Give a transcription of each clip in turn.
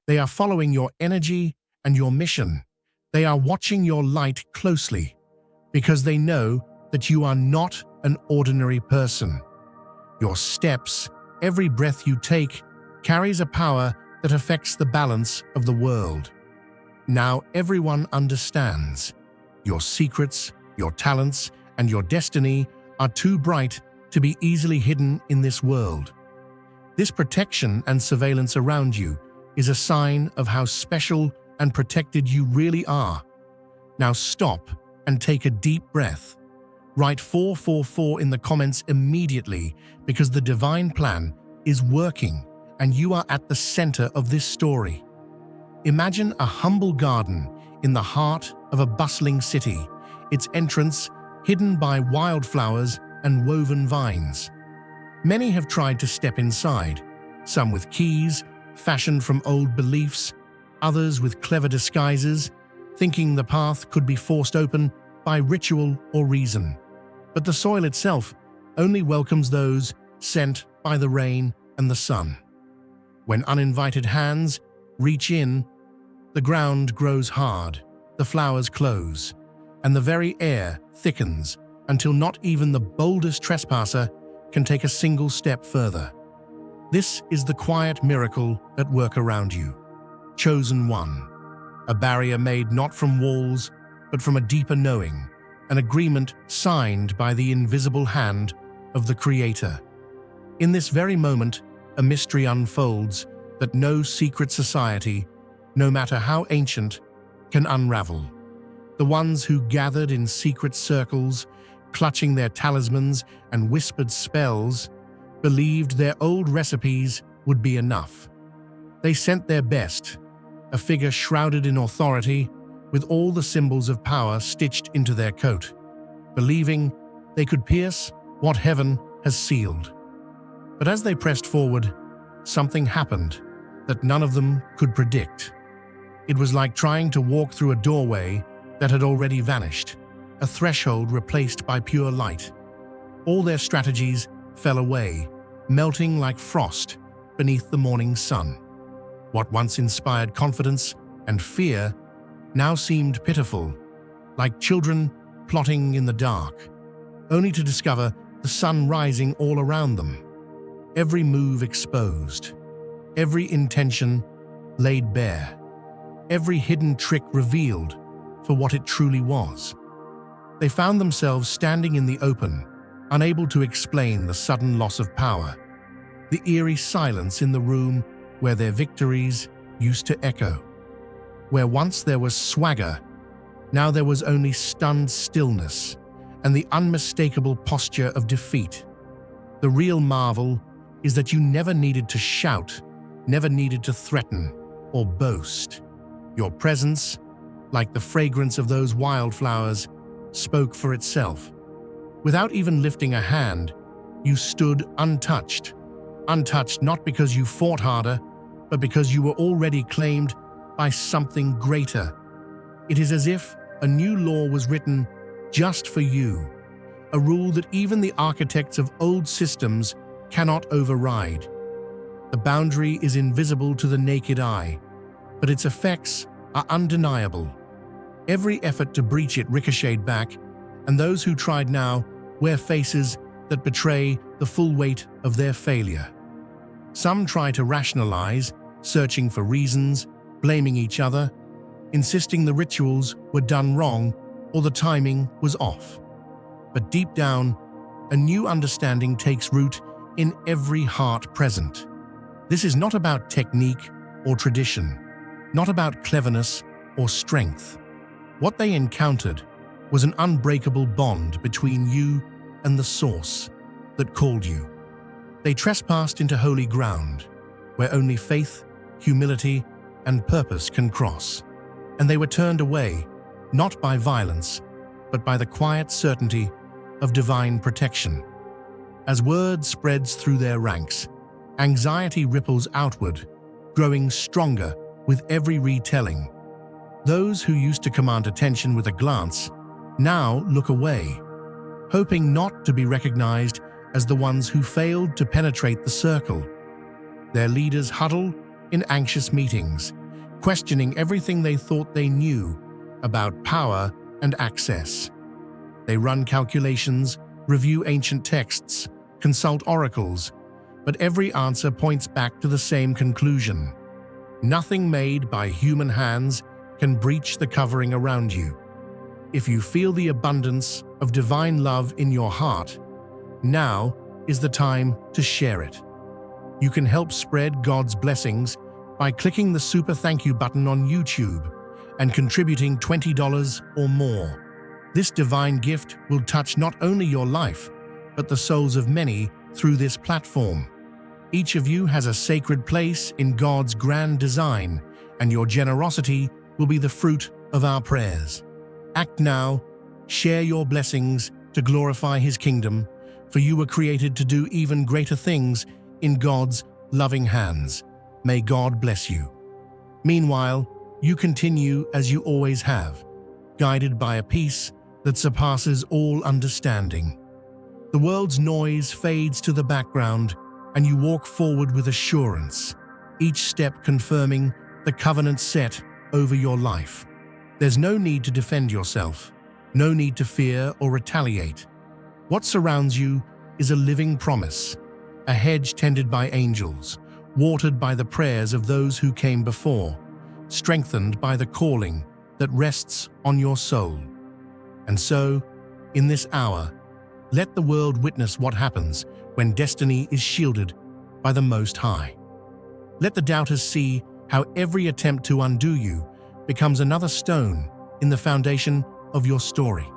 They are following your energy and your mission. They are watching your light closely because they know that you are not an ordinary person. Your steps, every breath you take, carries a power that affects the balance of the world. Now everyone understands. Your secrets, your talents, and your destiny are too bright to be easily hidden in this world. This protection and surveillance around you is a sign of how special and protected you really are. Now stop and take a deep breath. Write 444 in the comments immediately because the divine plan is working and you are at the center of this story. Imagine a humble garden in the heart of a bustling city, its entrance hidden by wildflowers and woven vines. Many have tried to step inside, some with keys fashioned from old beliefs, others with clever disguises, thinking the path could be forced open by ritual or reason. But the soil itself only welcomes those sent by the rain and the sun. When uninvited hands reach in, the ground grows hard, the flowers close, and the very air thickens until not even the boldest trespasser can take a single step further. This is the quiet miracle at work around you. Chosen one, a barrier made not from walls, but from a deeper knowing, an agreement signed by the invisible hand of the Creator. In this very moment, a mystery unfolds that no secret society, no matter how ancient, can unravel. The ones who gathered in secret circles, clutching their talismans and whispered spells, believed their old recipes would be enough. They sent their best, a figure shrouded in authority, with all the symbols of power stitched into their coat, believing they could pierce what heaven has sealed. But as they pressed forward, something happened that none of them could predict. It was like trying to walk through a doorway that had already vanished, a threshold replaced by pure light. All their strategies fell away, melting like frost beneath the morning sun. What once inspired confidence and fear now seemed pitiful, like children plotting in the dark, only to discover the sun rising all around them. Every move exposed, every intention laid bare, every hidden trick revealed for what it truly was. They found themselves standing in the open, unable to explain the sudden loss of power, the eerie silence in the room where their victories used to echo. Where once there was swagger, now there was only stunned stillness and the unmistakable posture of defeat. The real marvel is that you never needed to shout, never needed to threaten or boast. Your presence, like the fragrance of those wildflowers, spoke for itself. Without even lifting a hand, you stood untouched. Untouched not because you fought harder, but because you were already claimed by something greater. It is as if a new law was written just for you, a rule that even the architects of old systems cannot override. The boundary is invisible to the naked eye, but its effects are undeniable. Every effort to breach it ricocheted back, and those who tried now wear faces that betray the full weight of their failure. Some try to rationalize, searching for reasons, blaming each other, insisting the rituals were done wrong or the timing was off. But deep down, a new understanding takes root in every heart present. This is not about technique or tradition, not about cleverness or strength. What they encountered was an unbreakable bond between you and the source that called you. They trespassed into holy ground, where only faith, humility, and purpose can cross. And they were turned away, not by violence, but by the quiet certainty of divine protection. As word spreads through their ranks, anxiety ripples outward, growing stronger with every retelling. Those who used to command attention with a glance now look away, hoping not to be recognized as the ones who failed to penetrate the circle. Their leaders huddle in anxious meetings, questioning everything they thought they knew about power and access. They run calculations, review ancient texts, consult oracles, but every answer points back to the same conclusion. Nothing made by human hands can breach the covering around you. If you feel the abundance of divine love in your heart, now is the time to share it. You can help spread God's blessings by clicking the super thank you button on YouTube and contributing $20 or more. This divine gift will touch not only your life, but the souls of many through this platform. Each of you has a sacred place in God's grand design, and your generosity will be the fruit of our prayers. Act now, share your blessings to glorify His kingdom, for you were created to do even greater things in God's loving hands. May God bless you. Meanwhile, you continue as you always have, guided by a peace that surpasses all understanding. The world's noise fades to the background, and you walk forward with assurance, each step confirming the covenant set over your life. There's no need to defend yourself, no need to fear or retaliate. What surrounds you is a living promise, a hedge tended by angels, watered by the prayers of those who came before, strengthened by the calling that rests on your soul. And so, in this hour, let the world witness what happens when destiny is shielded by the Most High. Let the doubters see how every attempt to undo you becomes another stone in the foundation of your story.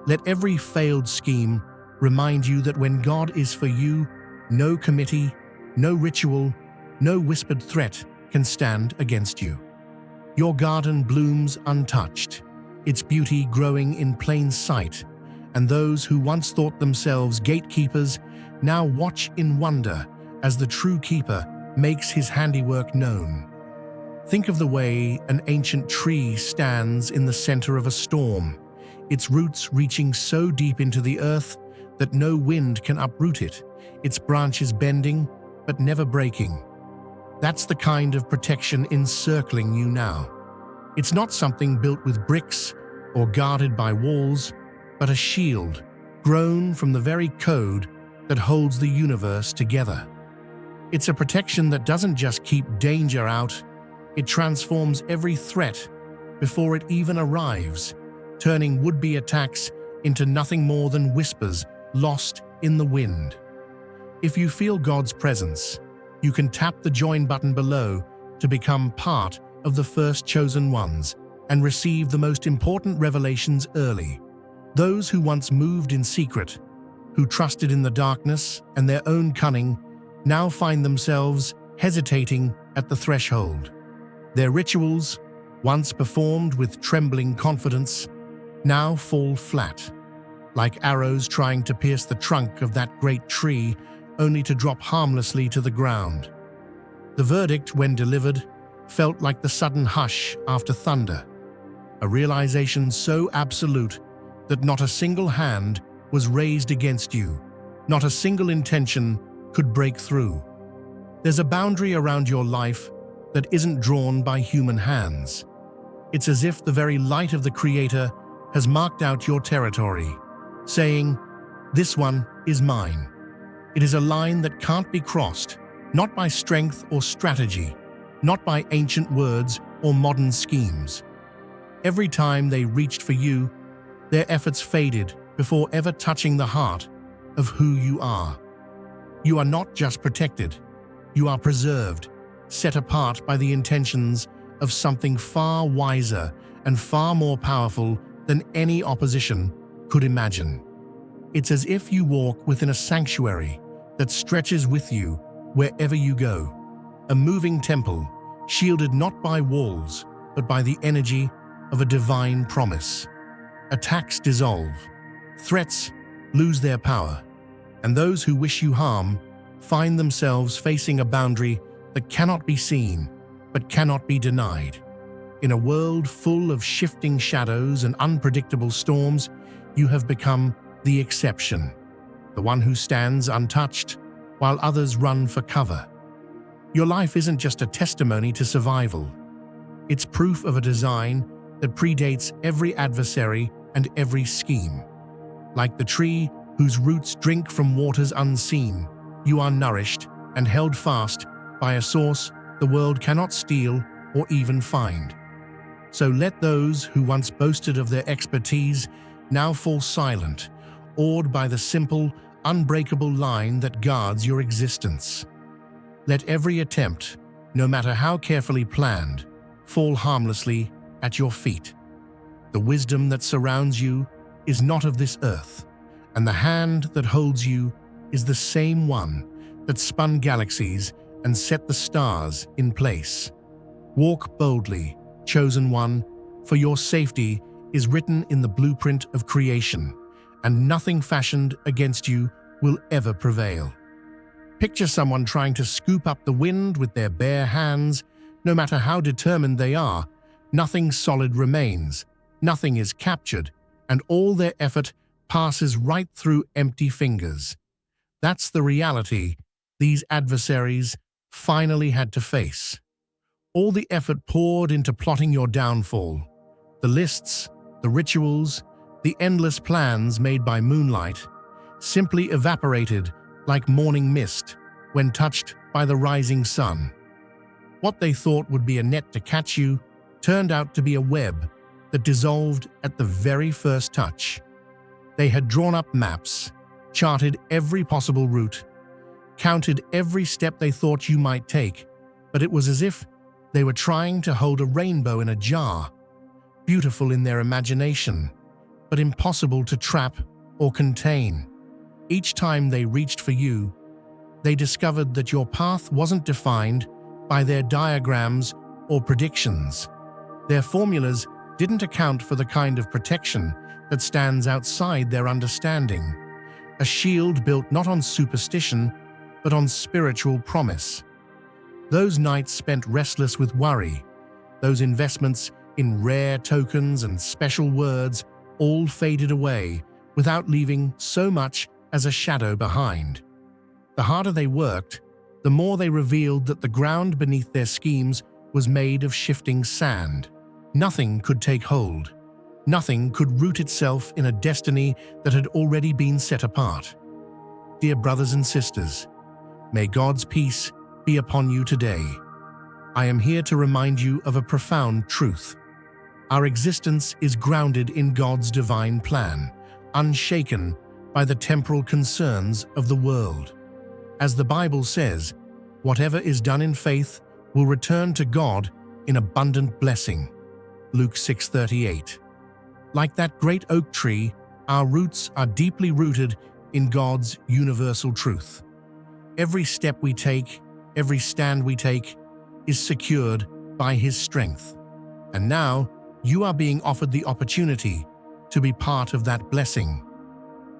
Let every failed scheme remind you that when God is for you, no committee, no ritual, no whispered threat can stand against you. Your garden blooms untouched, its beauty growing in plain sight, and those who once thought themselves gatekeepers now watch in wonder as the true keeper makes his handiwork known. Think of the way an ancient tree stands in the center of a storm, its roots reaching so deep into the earth that no wind can uproot it, its branches bending but never breaking. That's the kind of protection encircling you now. It's not something built with bricks or guarded by walls, but a shield grown from the very code that holds the universe together. It's a protection that doesn't just keep danger out, it transforms every threat before it even arrives, turning would-be attacks into nothing more than whispers lost in the wind. If you feel God's presence, you can tap the join button below to become part of the first chosen ones and receive the most important revelations early. Those who once moved in secret, who trusted in the darkness and their own cunning, now find themselves hesitating at the threshold. Their rituals, once performed with trembling confidence, now fall flat, like arrows trying to pierce the trunk of that great tree, only to drop harmlessly to the ground. The verdict, when delivered, felt like the sudden hush after thunder, a realization so absolute that not a single hand was raised against you, not a single intention could break through. There's a boundary around your life that isn't drawn by human hands. It's as if the very light of the Creator has marked out your territory, saying, "This one is mine." It is a line that can't be crossed, not by strength or strategy, not by ancient words or modern schemes. Every time they reached for you, their efforts faded before ever touching the heart of who you are. You are not just protected, you are preserved, set apart by the intentions of something far wiser and far more powerful than any opposition could imagine. It's as if you walk within a sanctuary that stretches with you wherever you go, a moving temple shielded not by walls but by the energy of a divine promise. Attacks dissolve, threats lose their power, and those who wish you harm find themselves facing a boundary that cannot be seen but cannot be denied. In a world full of shifting shadows and unpredictable storms, you have become the exception, the one who stands untouched while others run for cover. Your life isn't just a testimony to survival. It's proof of a design that predates every adversary and every scheme. Like the tree whose roots drink from waters unseen, you are nourished and held fast by a source the world cannot steal or even find. So let those who once boasted of their expertise now fall silent, awed by the simple, unbreakable line that guards your existence. Let every attempt, no matter how carefully planned, fall harmlessly at your feet. The wisdom that surrounds you is not of this earth, and the hand that holds you is the same one that spun galaxies and set the stars in place. Walk boldly, chosen one, for your safety is written in the blueprint of creation, and nothing fashioned against you will ever prevail. Picture someone trying to scoop up the wind with their bare hands. No matter how determined they are, nothing solid remains, nothing is captured, and all their effort passes right through empty fingers. That's the reality these adversaries finally had to face. All the effort poured into plotting your downfall, the lists, the rituals, the endless plans made by moonlight, simply evaporated like morning mist when touched by the rising sun. What they thought would be a net to catch you turned out to be a web that dissolved at the very first touch. They had drawn up maps, charted every possible route, counted every step they thought you might take, but it was as if they were trying to hold a rainbow in a jar, beautiful in their imagination, but impossible to trap or contain. Each time they reached for you, they discovered that your path wasn't defined by their diagrams or predictions. Their formulas didn't account for the kind of protection that stands outside their understanding, a shield built not on superstition, but on spiritual promise. Those nights spent restless with worry, those investments in rare tokens and special words all faded away without leaving so much as a shadow behind. The harder they worked, the more they revealed that the ground beneath their schemes was made of shifting sand. Nothing could take hold. Nothing could root itself in a destiny that had already been set apart. Dear brothers and sisters, may God's peace be upon you today. I am here to remind you of a profound truth. Our existence is grounded in God's divine plan, unshaken by the temporal concerns of the world. As the Bible says, whatever is done in faith will return to God in abundant blessing. Luke 6:38. Like that great oak tree, our roots are deeply rooted in God's universal truth. Every step we take, every stand we take, is secured by His strength. And now, you are being offered the opportunity to be part of that blessing.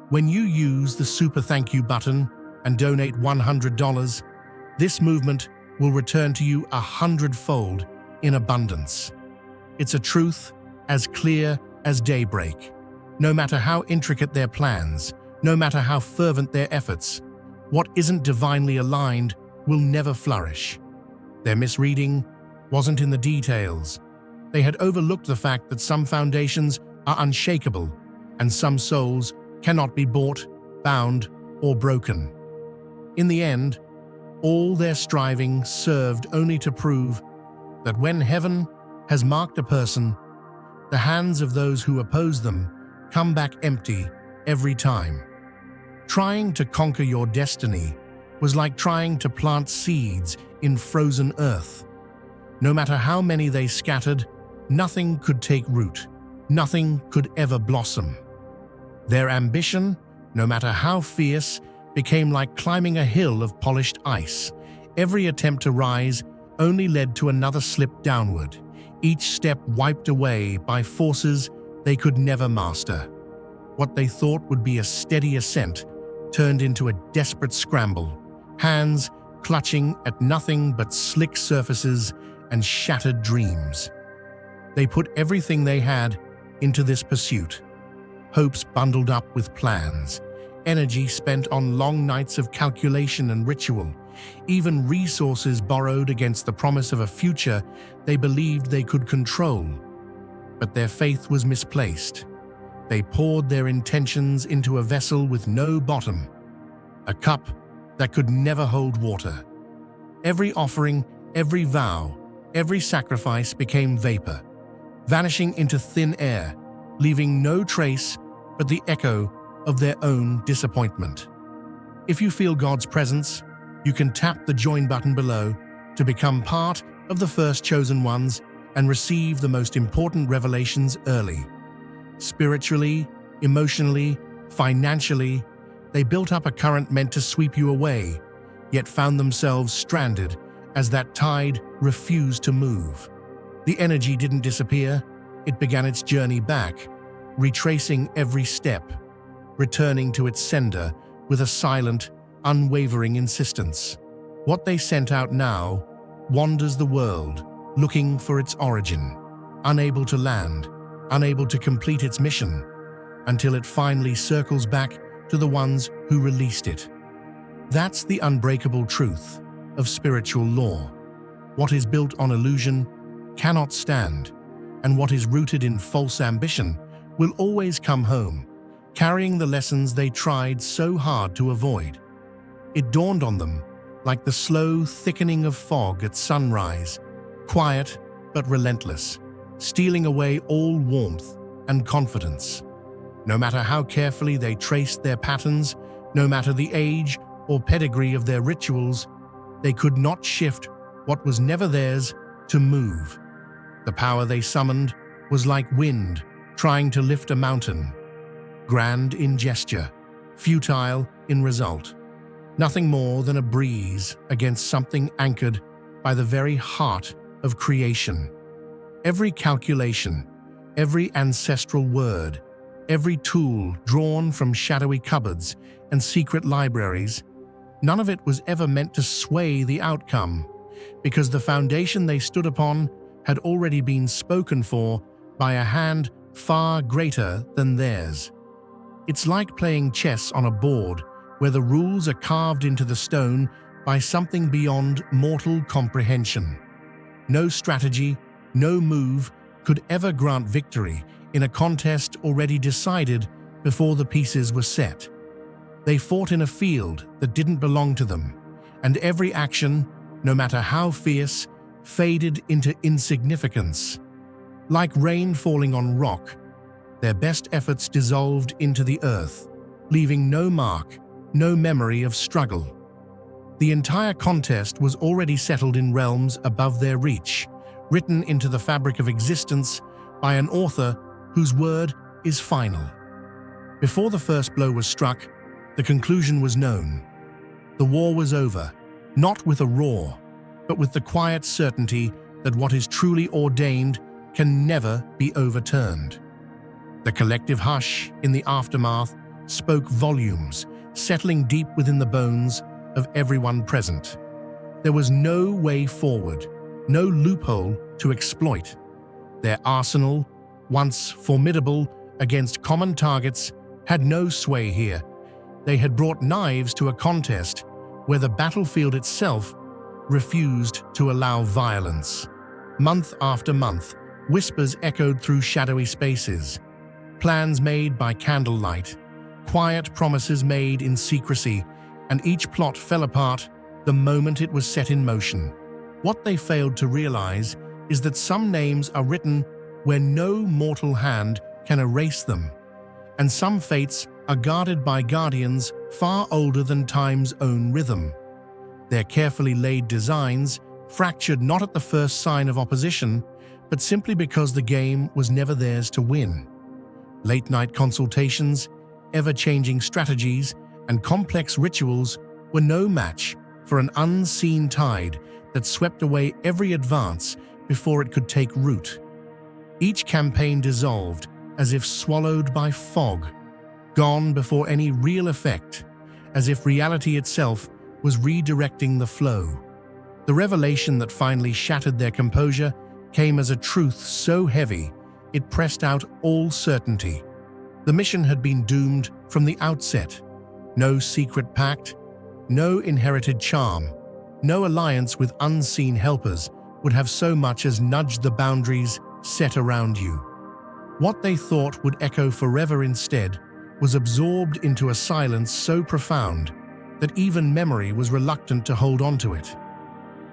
When you use the Super Thank You button and donate $100, this movement will return to you 100-fold in abundance. It's a truth as clear as daybreak. No matter how intricate their plans, no matter how fervent their efforts, what isn't divinely aligned will never flourish. Their misreading wasn't in the details. They had overlooked the fact that some foundations are unshakable and some souls cannot be bought, bound, or broken. In the end, all their striving served only to prove that when heaven has marked a person, the hands of those who oppose them come back empty every time. Trying to conquer your destiny was like trying to plant seeds in frozen earth. No matter how many they scattered, nothing could take root. Nothing could ever blossom. Their ambition, no matter how fierce, became like climbing a hill of polished ice. Every attempt to rise only led to another slip downward, each step wiped away by forces they could never master. What they thought would be a steady ascent turned into a desperate scramble, hands clutching at nothing but slick surfaces and shattered dreams. They put everything they had into this pursuit, hopes bundled up with plans, energy spent on long nights of calculation and ritual, even resources borrowed against the promise of a future they believed they could control. But their faith was misplaced. They poured their intentions into a vessel with no bottom, a cup that could never hold water. Every offering, every vow, every sacrifice became vapor, vanishing into thin air, leaving no trace but the echo of their own disappointment. If you feel God's presence, you can tap the join button below to become part of the first chosen ones and receive the most important revelations early. Spiritually, emotionally, financially, they built up a current meant to sweep you away, yet found themselves stranded as that tide refused to move. The energy didn't disappear, it began its journey back, retracing every step, returning to its sender with a silent, unwavering insistence. What they sent out now wanders the world, looking for its origin, unable to land, unable to complete its mission, until it finally circles back to the ones who released it. That's the unbreakable truth of spiritual law. What is built on illusion cannot stand, and what is rooted in false ambition will always come home, carrying the lessons they tried so hard to avoid. It dawned on them like the slow thickening of fog at sunrise, quiet but relentless, stealing away all warmth and confidence. No matter how carefully they traced their patterns, no matter the age or pedigree of their rituals, they could not shift what was never theirs to move. The power they summoned was like wind trying to lift a mountain, grand in gesture, futile in result. Nothing more than a breeze against something anchored by the very heart of creation. Every calculation, every ancestral word, every tool drawn from shadowy cupboards and secret libraries, none of it was ever meant to sway the outcome, because the foundation they stood upon had already been spoken for by a hand far greater than theirs. It's like playing chess on a board where the rules are carved into the stone by something beyond mortal comprehension. No strategy, no move could ever grant victory in a contest already decided before the pieces were set. They fought in a field that didn't belong to them, and every action, no matter how fierce, faded into insignificance. Like rain falling on rock, their best efforts dissolved into the earth, leaving no mark, no memory of struggle. The entire contest was already settled in realms above their reach, written into the fabric of existence by an author whose word is final. Before the first blow was struck, the conclusion was known. The war was over, not with a roar, but with the quiet certainty that what is truly ordained can never be overturned. The collective hush in the aftermath spoke volumes, settling deep within the bones of everyone present. There was no way forward, no loophole to exploit. Their arsenal, once formidable against common targets, had no sway here. They had brought knives to a contest where the battlefield itself refused to allow violence. Month after month, whispers echoed through shadowy spaces. Plans made by candlelight, quiet promises made in secrecy, and each plot fell apart the moment it was set in motion. What they failed to realize is that some names are written where no mortal hand can erase them, and some fates are guarded by guardians far older than time's own rhythm. Their carefully laid designs fractured not at the first sign of opposition, but simply because the game was never theirs to win. Late-night consultations, ever-changing strategies, and complex rituals were no match for an unseen tide that swept away every advance before it could take root. Each campaign dissolved as if swallowed by fog, gone before any real effect, as if reality itself was redirecting the flow. The revelation that finally shattered their composure came as a truth so heavy it pressed out all certainty. The mission had been doomed from the outset. No secret pact, no inherited charm, No alliance with unseen helpers would have so much as nudged the boundaries set around you. What they thought would echo forever instead was absorbed into a silence so profound that even memory was reluctant to hold on to it.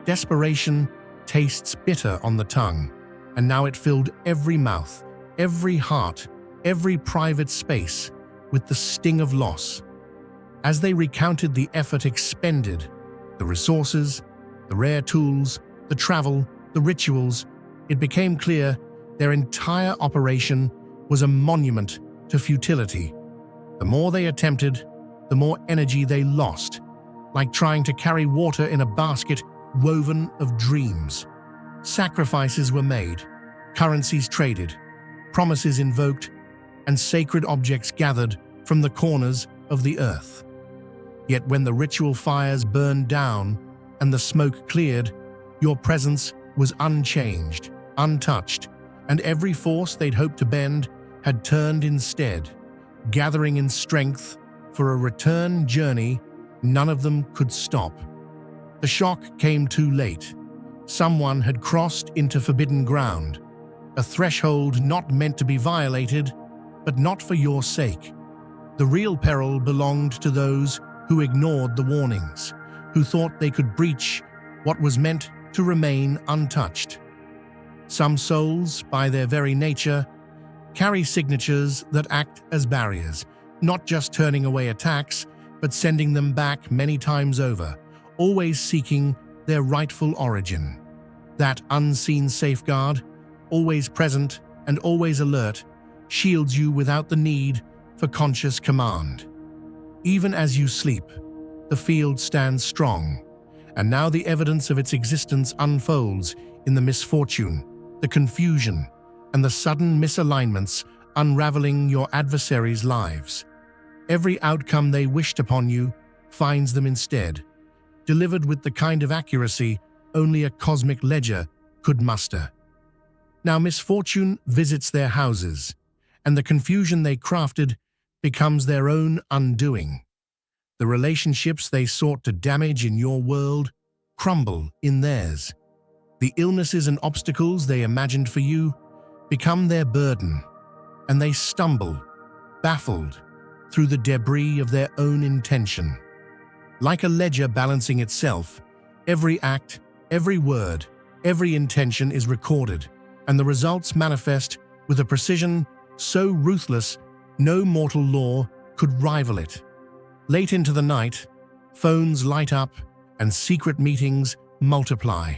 Desperation tastes bitter on the tongue, and now it filled every mouth, every heart, every private space with the sting of loss. As they recounted the effort expended, the resources, the rare tools, the travel, the rituals, it became clear their entire operation was a monument to futility. The more they attempted, the more energy they lost, like trying to carry water in a basket woven of dreams. Sacrifices were made, currencies traded, promises invoked, and sacred objects gathered from the corners of the earth. Yet when the ritual fires burned down and the smoke cleared, your presence was unchanged, untouched, and every force they'd hoped to bend had turned instead, gathering in strength for a return journey none of them could stop. The shock came too late. Someone had crossed into forbidden ground, a threshold not meant to be violated, but not for your sake. The real peril belonged to those who ignored the warnings, who thought they could breach what was meant to remain untouched. Some souls, by their very nature, carry signatures that act as barriers, not just turning away attacks, but sending them back many times over, always seeking their rightful origin. That unseen safeguard, always present and always alert, shields you without the need for conscious command. Even as you sleep, the field stands strong, and now the evidence of its existence unfolds in the misfortune, the confusion, and the sudden misalignments unraveling your adversaries' lives. Every outcome they wished upon you finds them instead, delivered with the kind of accuracy only a cosmic ledger could muster. Now misfortune visits their houses, and the confusion they crafted becomes their own undoing. The relationships they sought to damage in your world crumble in theirs. The illnesses and obstacles they imagined for you become their burden, and they stumble, baffled, through the debris of their own intention. Like a ledger balancing itself, every act, every word, every intention is recorded, and the results manifest with a precision so ruthless no mortal law could rival it. Late into the night, phones light up and secret meetings multiply.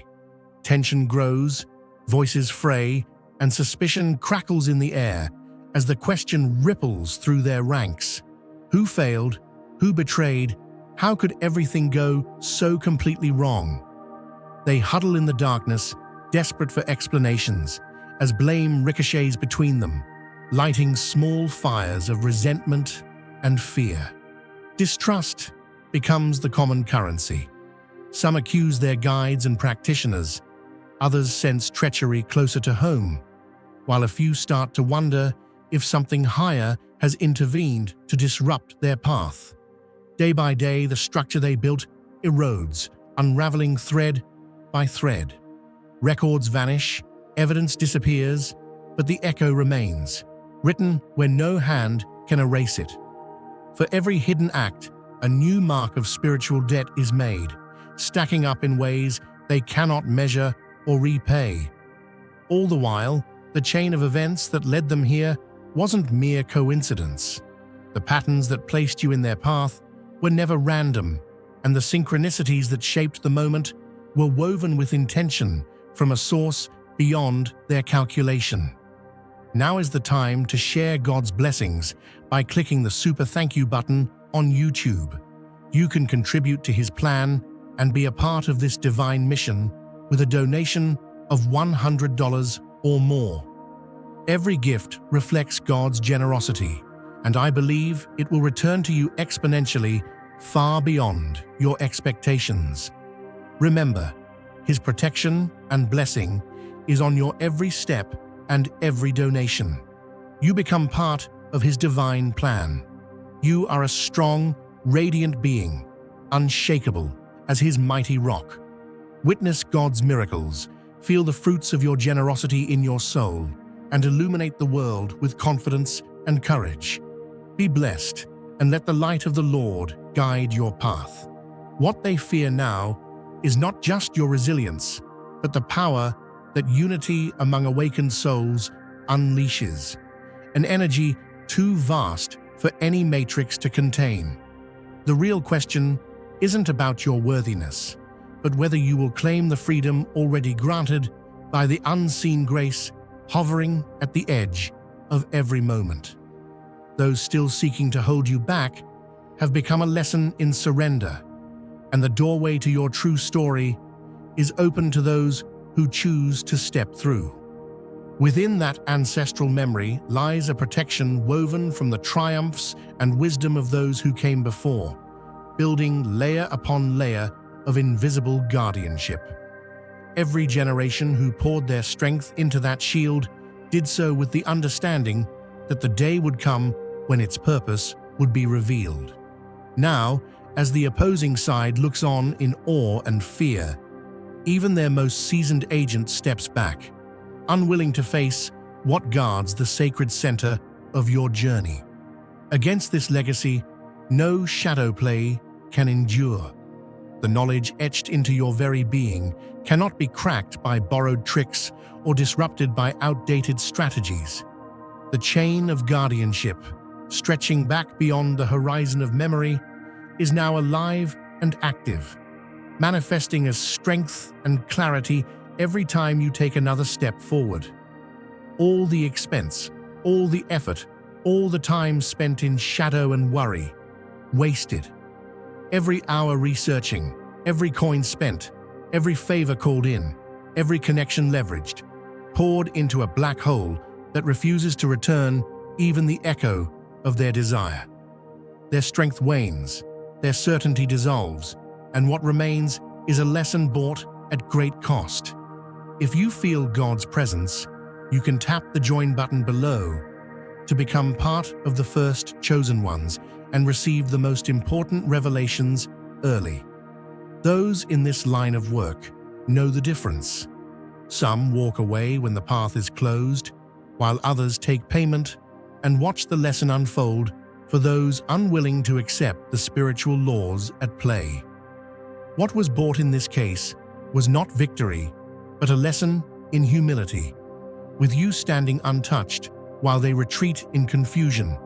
Tension grows, voices fray, and suspicion crackles in the air as the question ripples through their ranks. Who failed? Who betrayed? How could everything go so completely wrong? They huddle in the darkness, desperate for explanations, as blame ricochets between them, lighting small fires of resentment and fear. Distrust becomes the common currency. Some accuse their guides and practitioners, others sense treachery closer to home, while a few start to wonder if something higher has intervened to disrupt their path. Day by day, the structure they built erodes, unraveling thread by thread. Records vanish, evidence disappears, but the echo remains, written where no hand can erase it. For every hidden act, a new mark of spiritual debt is made, stacking up in ways they cannot measure or repay. All the while, the chain of events that led them here wasn't mere coincidence. The patterns that placed you in their path were never random, and the synchronicities that shaped the moment were woven with intention from a source beyond their calculation. Now is the time to share God's blessings by clicking the super thank you button on YouTube. You can contribute to His plan and be a part of this divine mission with a donation of $100 or more. Every gift reflects God's generosity, and I believe it will return to you exponentially far beyond your expectations. Remember, His protection and blessing is on your every step and every donation. You become part of His divine plan. You are a strong, radiant being, unshakable as His mighty rock. Witness God's miracles, feel the fruits of your generosity in your soul, and illuminate the world with confidence and courage. Be blessed, and let the light of the Lord guide your path. What they fear now is not just your resilience, but the power that unity among awakened souls unleashes, an energy too vast for any matrix to contain. The real question isn't about your worthiness, but whether you will claim the freedom already granted by the unseen grace hovering at the edge of every moment. Those still seeking to hold you back have become a lesson in surrender, and the doorway to your true story is open to those who choose to step through. Within that ancestral memory lies a protection woven from the triumphs and wisdom of those who came before, building layer upon layer of invisible guardianship. Every generation who poured their strength into that shield did so with the understanding that the day would come when its purpose would be revealed. Now, as the opposing side looks on in awe and fear, even their most seasoned agent steps back, unwilling to face what guards the sacred center of your journey. Against this legacy, no shadow play can endure. The knowledge etched into your very being cannot be cracked by borrowed tricks or disrupted by outdated strategies. The chain of guardianship, stretching back beyond the horizon of memory, is now alive and active, manifesting as strength and clarity every time you take another step forward. All the expense, all the effort, all the time spent in shadow and worry, wasted. Every hour researching, every coin spent, every favor called in, every connection leveraged, poured into a black hole that refuses to return even the echo of their desire. Their strength wanes, their certainty dissolves, and what remains is a lesson bought at great cost. If you feel God's presence, you can tap the join button below to become part of the first chosen ones and receive the most important revelations early. Those in this line of work know the difference. Some walk away when the path is closed, while others take payment and watch the lesson unfold for those unwilling to accept the spiritual laws at play. What was bought in this case was not victory, but a lesson in humility, with you standing untouched while they retreat in confusion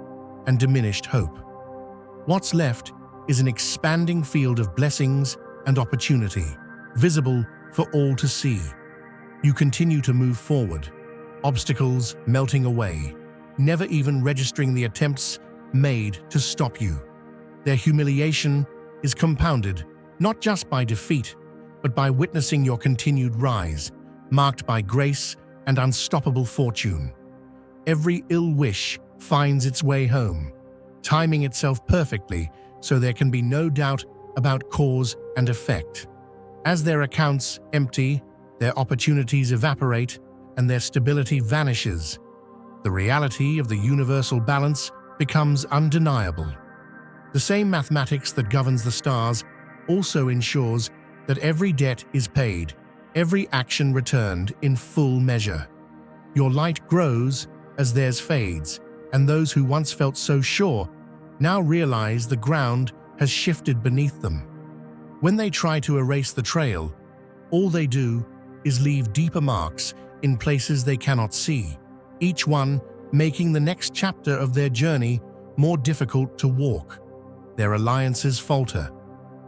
and diminished hope. What's left is an expanding field of blessings and opportunity, visible for all to see. You continue to move forward, obstacles melting away, never even registering the attempts made to stop you. Their humiliation is compounded not just by defeat, but by witnessing your continued rise, marked by grace and unstoppable fortune. Every ill wish finds its way home, timing itself perfectly so there can be no doubt about cause and effect. As their accounts empty, their opportunities evaporate, and their stability vanishes, the reality of the universal balance becomes undeniable. The same mathematics that governs the stars also ensures that every debt is paid, every action returned in full measure. Your light grows as theirs fades, and those who once felt so sure now realize the ground has shifted beneath them. When they try to erase the trail, all they do is leave deeper marks in places they cannot see, each one making the next chapter of their journey more difficult to walk. Their alliances falter,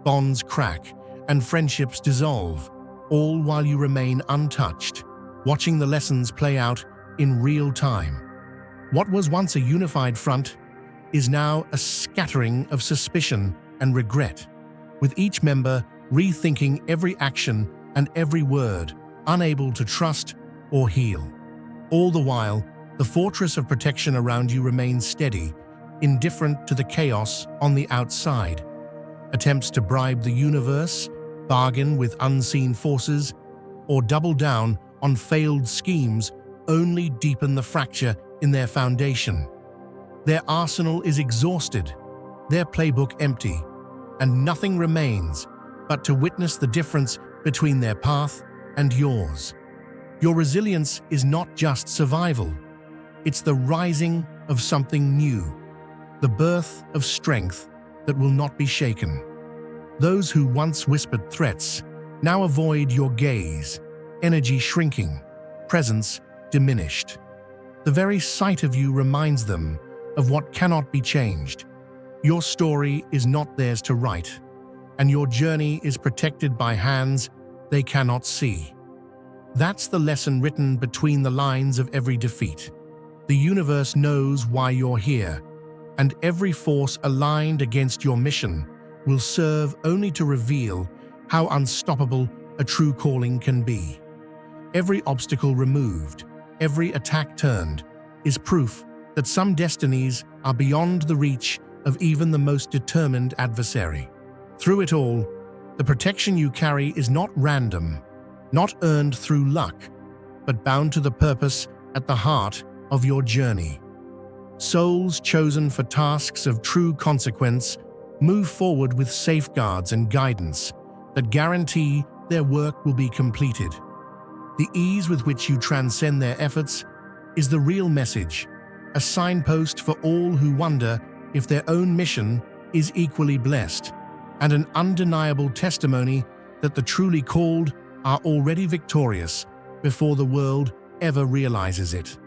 bonds crack, and friendships dissolve, all while you remain untouched, watching the lessons play out in real time. What was once a unified front is now a scattering of suspicion and regret, with each member rethinking every action and every word, unable to trust or heal. All the while, the fortress of protection around you remains steady, indifferent to the chaos on the outside. Attempts to bribe the universe, bargain with unseen forces, or double down on failed schemes only deepen the fracture in their foundation. Their arsenal is exhausted, their playbook empty, and nothing remains but to witness the difference between their path and yours. Your resilience is not just survival. It's the rising of something new, the birth of strength that will not be shaken. Those who once whispered threats now avoid your gaze, energy shrinking, presence diminished. The very sight of you reminds them of what cannot be changed. Your story is not theirs to write, and your journey is protected by hands they cannot see. That's the lesson written between the lines of every defeat. The universe knows why you're here, and every force aligned against your mission will serve only to reveal how unstoppable a true calling can be. Every obstacle removed, every attack turned, is proof that some destinies are beyond the reach of even the most determined adversary. Through it all, the protection you carry is not random, not earned through luck, but bound to the purpose at the heart of your journey. Souls chosen for tasks of true consequence move forward with safeguards and guidance that guarantee their work will be completed. The ease with which you transcend their efforts is the real message, a signpost for all who wonder if their own mission is equally blessed, and an undeniable testimony that the truly called are already victorious before the world ever realizes it.